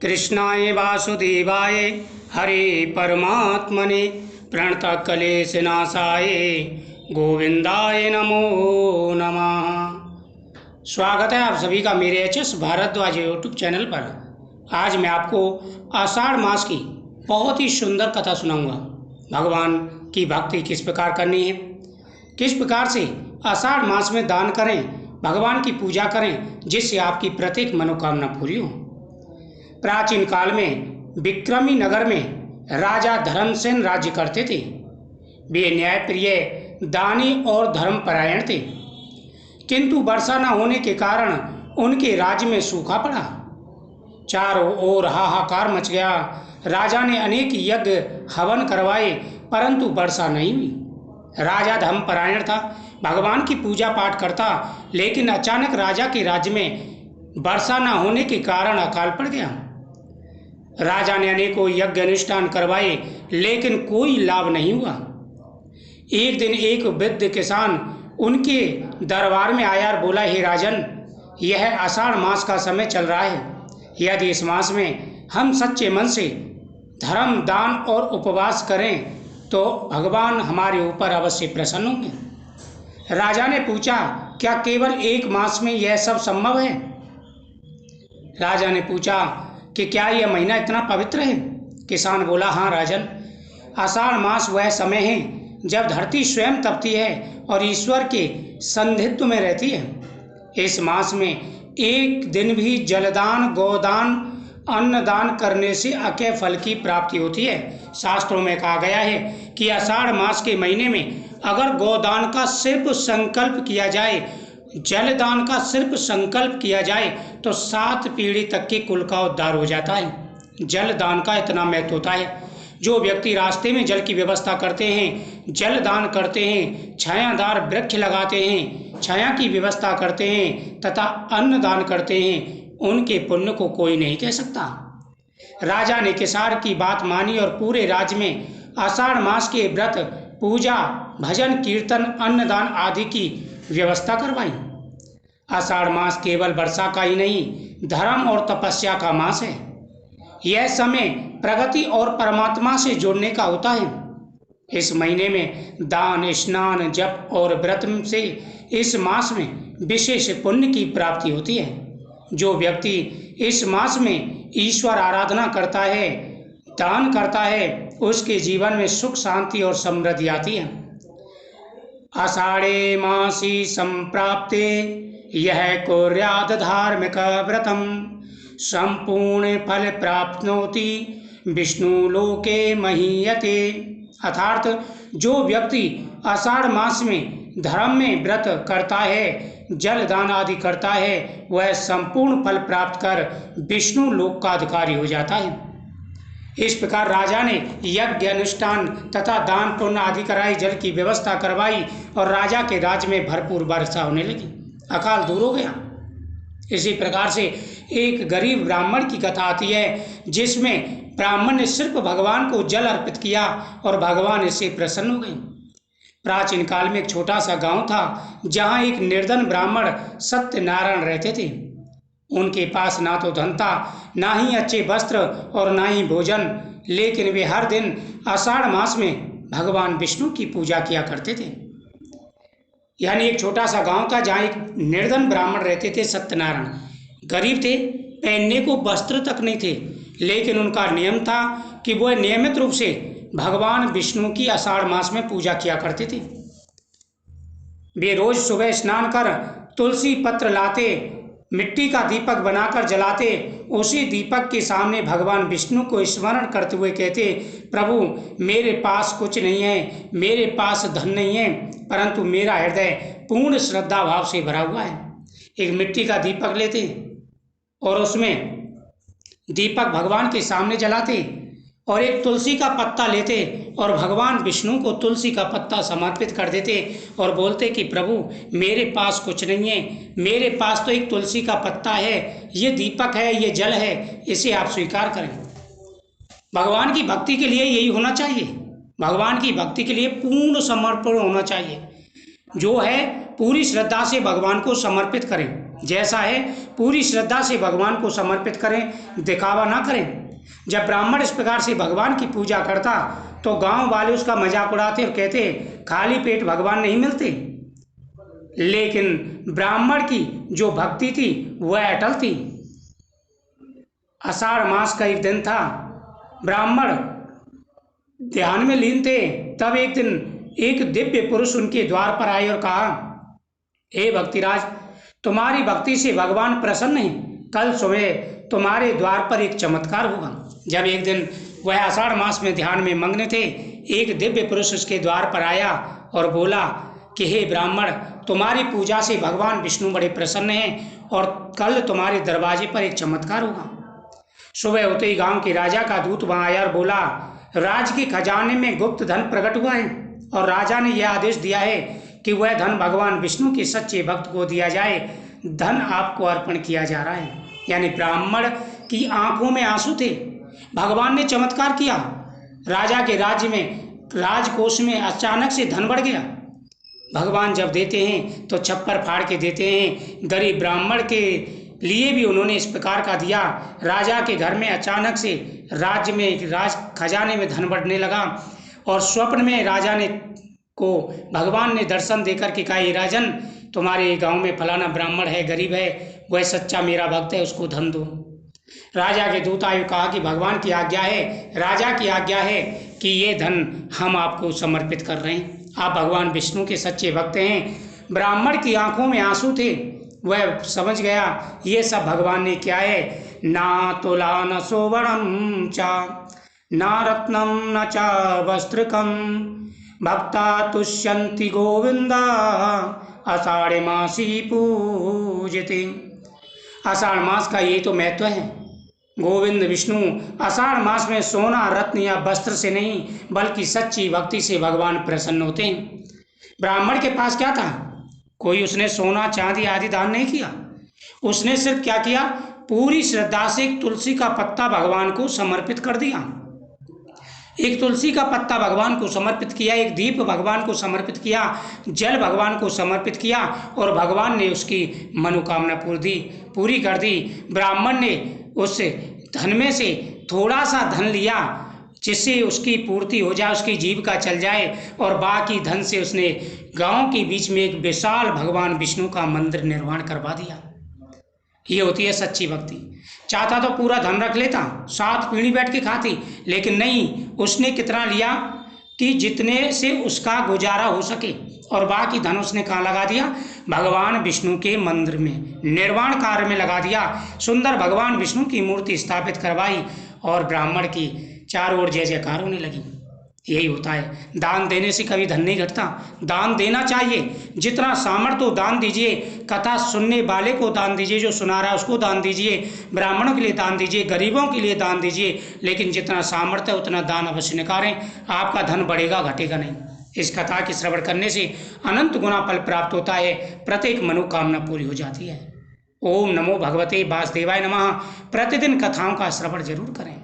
कृष्णाय वासुदेवाय हरे परमात्मने प्रणतक्लेशनाशाय गोविंदाय नमो नमः। स्वागत है आप सभी का मेरे HS भारद्वाज यूट्यूब चैनल पर। आज मैं आपको आषाढ़ मास की बहुत ही सुंदर कथा सुनाऊंगा। भगवान की भक्ति किस प्रकार करनी है, किस प्रकार से आषाढ़ मास में दान करें, भगवान की पूजा करें जिससे आपकी प्रत्येक मनोकामना पूरी हो। प्राचीन काल में विक्रमी नगर में राजा धर्मसेन राज्य करते थे। वे न्यायप्रिय, दानी और धर्मपरायण थे, किंतु वर्षा न होने के कारण उनके राज्य में सूखा पड़ा। चारों ओर हाहाकार मच गया। राजा ने अनेक यज्ञ हवन करवाए परंतु वर्षा नहीं हुई। राजा धर्मपरायण था, भगवान की पूजा पाठ करता, लेकिन अचानक राजा के राज्य में वर्षा न होने के कारण अकाल पड़ गया। राजा ने अनेकों यज्ञ अनुष्ठान करवाए लेकिन कोई लाभ नहीं हुआ। एक दिन एक वृद्ध किसान उनके दरबार में आया और बोला, हे राजन, यह आषाढ़ मास का समय चल रहा है। यदि इस मास में हम सच्चे मन से धर्म, दान और उपवास करें तो भगवान हमारे ऊपर अवश्य प्रसन्न होंगे। राजा ने पूछा, क्या केवल एक मास में यह सब संभव है? राजा ने पूछा कि क्या यह महीना इतना पवित्र है? किसान बोला, हाँ राजन, आषाढ़ मास वह समय है जब धरती स्वयं तपती है और ईश्वर के सान्निध्य में रहती है। इस मास में एक दिन भी जलदान, गोदान, अन्नदान करने से अक्षय फल की प्राप्ति होती है। शास्त्रों में कहा गया है कि आषाढ़ मास के महीने में अगर गोदान का सिर्फ संकल्प किया जाए, जलदान का सिर्फ संकल्प किया जाए तो 7 पीढ़ी तक के कुल का उद्धार हो जाता है। जलदान का इतना महत्व होता है। जो व्यक्ति रास्ते में जल की व्यवस्था करते हैं, जल दान करते हैं, छायादार वृक्ष लगाते हैं, छाया की व्यवस्था करते हैं तथा अन्न दान करते हैं, उनके पुण्य को कोई नहीं कह सकता। राजा ने किसान की बात मानी और पूरे राज्य में आषाढ़ मास के व्रत, पूजा, भजन, कीर्तन, अन्नदान आदि की व्यवस्था करवाई। आषाढ़ मास केवल वर्षा का ही नहीं, धर्म और तपस्या का मास है। यह समय प्रगति और परमात्मा से जुड़ने का होता है। इस महीने में दान, स्नान, जप और व्रत से इस मास में विशेष पुण्य की प्राप्ति होती है। जो व्यक्ति इस मास में ईश्वर आराधना करता है, दान करता है, उसके जीवन में सुख, शांति और समृद्धि आती है। आषाढ़े मासी संप्राप्ते यह कुर्यात् धार्मिक व्रतम संपूर्ण फल प्राप्नोति विष्णु लोके महीयते। अर्थात जो व्यक्ति आषाढ़ मास में धर्म में व्रत करता है, जल दान आदि करता है, वह संपूर्ण फल प्राप्त कर विष्णु लोक का अधिकारी हो जाता है। इस प्रकार राजा ने यज्ञ, अनुष्ठान तथा दान पुण्य आदि कराई, जल की व्यवस्था करवाई और राजा के राज्य में भरपूर वर्षा होने लगी। अकाल दूर हो गया। इसी प्रकार से एक गरीब ब्राह्मण की कथा आती है जिसमें ब्राह्मण ने सिर्फ भगवान को जल अर्पित किया और भगवान इससे प्रसन्न हो गए। प्राचीन काल में एक छोटा सा गांव था जहां एक निर्धन ब्राह्मण सत्यनारायण रहते थे। उनके पास ना तो धन था, ना ही अच्छे वस्त्र और ना ही भोजन, लेकिन वे हर दिन आषाढ़ मास में भगवान विष्णु की पूजा किया करते थे। यानी एक छोटा सा गांव था जहाँ एक निर्धन ब्राह्मण रहते थे, सत्यनारायण। गरीब थे, पहनने को वस्त्र तक नहीं थे, लेकिन उनका नियम था कि वह नियमित रूप से भगवान विष्णु की आषाढ़ मास में पूजा किया करते थे। वे रोज सुबह स्नान कर तुलसी पत्र लाते, मिट्टी का दीपक बनाकर जलाते, उसी दीपक के सामने भगवान विष्णु को स्मरण करते हुए कहते, प्रभु मेरे पास कुछ नहीं है, मेरे पास धन नहीं है, परंतु मेरा हृदय पूर्ण श्रद्धा भाव से भरा हुआ है। एक मिट्टी का दीपक लेते और उसमें दीपक भगवान के सामने जलाते और एक तुलसी का पत्ता लेते और भगवान विष्णु को तुलसी का पत्ता समर्पित कर देते और बोलते कि प्रभु मेरे पास कुछ नहीं है, मेरे पास तो एक तुलसी का पत्ता है, ये दीपक है, ये जल है, इसे आप स्वीकार करें। भगवान की भक्ति के लिए यही होना चाहिए। भगवान की भक्ति के लिए पूर्ण समर्पण होना चाहिए। जो है पूरी श्रद्धा से भगवान को समर्पित करें। जैसा है पूरी श्रद्धा से भगवान को समर्पित करें, दिखावा ना करें। जब ब्राह्मण इस प्रकार से भगवान की पूजा करता तो गांव वाले उसका मजाक उड़ाते और कहते खाली पेट भगवान नहीं मिलते। लेकिन ब्राह्मण की जो भक्ति थी वह अटल थी। आषाढ़ मास का एक दिन था, ब्राह्मण ध्यान में लीन थे। तब एक दिन एक दिव्य पुरुष उनके द्वार पर आए और कहा, हे भक्तिराज, तुम्हारी भक्ति से भगवान प्रसन्न है, कल सुबह तुम्हारे द्वार पर एक चमत्कार होगा। जब एक दिन वह आषाढ़ मास में ध्यान में मग्न थे, एक दिव्य पुरुष उसके द्वार पर आया और बोला कि हे ब्राह्मण, तुम्हारी पूजा से भगवान विष्णु बड़े प्रसन्न हैं और कल तुम्हारे दरवाजे पर एक चमत्कार होगा। सुबह होते ही गांव के राजा का दूत वहां आया और बोला, राज के खजाने में गुप्त धन प्रकट हुआ है और राजा ने यह आदेश दिया है कि वह धन भगवान विष्णु के सच्चे भक्त को दिया जाए। धन आपको अर्पण किया जा रहा है। यानी ब्राह्मण की आंखों में आंसू थे। भगवान ने चमत्कार किया। राजा के राज्य में, राजकोष में अचानक से धन बढ़ गया। भगवान जब देते हैं तो छप्पर फाड़ के देते हैं। गरीब ब्राह्मण के लिए भी उन्होंने इस प्रकार का दिया। राजा के घर में अचानक से राज्य में, राज खजाने में धन बढ़ने लगा और स्वप्न में राजा ने को भगवान ने दर्शन देकर के कहा, ये राजन, तुम्हारे गांव में फलाना ब्राह्मण है, गरीब है, वह सच्चा मेरा भक्त है, उसको धन दो। राजा के दूत आयु कहा कि भगवान की आज्ञा है, राजा की आज्ञा है कि ये धन हम आपको समर्पित कर रहे हैं, आप भगवान विष्णु के सच्चे भक्त हैं। ब्राह्मण की आंखों में आंसू थे। वह समझ गया ये सब भगवान ने क्या है। ना तुला न सुवर्णम चा न रत्नम न चा वस्त्रकम भक्ता तुष्यन्ति गोविंदा आषाढ़ मासी पूजते। आषाढ़ मास का ये तो महत्व है। गोविंद विष्णु आषाढ़ मास में सोना, रत्न या वस्त्र से नहीं बल्कि सच्ची भक्ति से भगवान प्रसन्न होते हैं। ब्राह्मण के पास क्या था? कोई उसने सोना, चांदी आदि दान नहीं किया। उसने सिर्फ क्या किया? पूरी श्रद्धा से एक तुलसी का पत्ता भगवान को समर्पित कर दिया। एक तुलसी का पत्ता भगवान को समर्पित किया, एक दीप भगवान को समर्पित किया, जल भगवान को समर्पित किया और भगवान ने उसकी मनोकामना पूरी कर दी। ब्राह्मण ने उस धन में से थोड़ा सा धन लिया जिससे उसकी पूर्ति हो जाए, उसकी जीविका चल जाए, और बाकी धन से उसने गांव के बीच में एक विशाल भगवान विष्णु का मंदिर निर्माण करवा दिया। ये होती है सच्ची भक्ति। चाहता तो पूरा धन रख लेता, 7 पीढ़ी बैठ के खाती, लेकिन नहीं, उसने कितना लिया कि जितने से उसका गुजारा हो सके, और बाकी धन उसने कहाँ लगा दिया? भगवान विष्णु के मंदिर में, निर्माण कार्य में लगा दिया। सुंदर भगवान विष्णु की मूर्ति स्थापित करवाई और ब्राह्मण की चारों ओर जय जयकार होने लगी। यही होता है। दान देने से कभी धन नहीं घटता। दान देना चाहिए, जितना सामर्थ्य हो दान दीजिए। कथा सुनने वाले को दान दीजिए, जो सुना रहा है उसको दान दीजिए, ब्राह्मणों के लिए दान दीजिए, गरीबों के लिए दान दीजिए, लेकिन जितना सामर्थ्य है उतना दान अवश्य निकालें। आपका धन बढ़ेगा, घटेगा नहीं। इस कथा के श्रवण करने से अनंत गुना फल प्राप्त होता है, प्रत्येक मनोकामना पूरी हो जाती है। ओम नमो भगवते वासुदेवाय नमः। प्रतिदिन कथाओं का श्रवण जरूर करें।